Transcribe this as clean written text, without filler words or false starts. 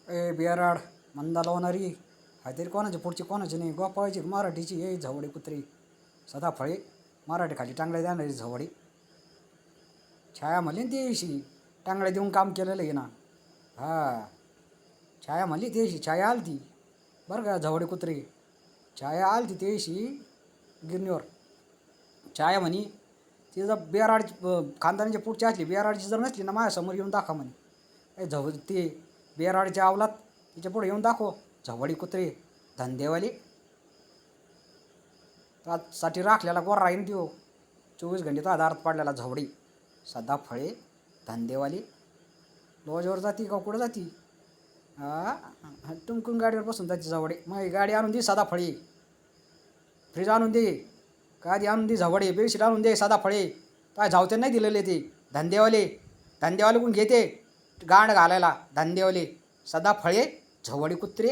ए बियाराड मंदा लावणारी काहीतरी कोणाची पुढची कोणाची नाही गोपाळची मराठीची ये झवडी कुत्री सदाफळे मराठी खाली टांगड्या देणारी झवडी छाया म्हणली ना ती टांगड्या देऊन काम केलेलं आहे ना. हा छाया म्हणली तेशी छाया आली ती बरं का झवडी कुत्री छाया आली ती तेशी गिरणीवर. छाया म्हणी ती जर बियाराडची खानदानाच्या पुढची असली बियाराडची जर नसली ना माझ्यासमोर येऊन दाखवा म्हणे ए ते बियाराडच्या अवलात तिच्या पुढे येऊन दाखव झवडी कुत्री धंदेवाली साठी राखलेला गोरा राहीन त्यो 24 घंटे तो आधारात पडलेला झवडी सदाफळे धंदेवाली लॉजवर जाती का कुठं जाती. हा टुमकून गाडीवर बसून जाते झवडी मग गाडी आणून दे सदाफळे फ्रीज आणून दे गादी आणून दे झवडी बेडशीट आणून दे सदाफळे काय झावते नाही दिलेले ते धंदेवाले कोण घेते गांड घालायला धंदेवाले सदाफळे झवडी कुत्रे.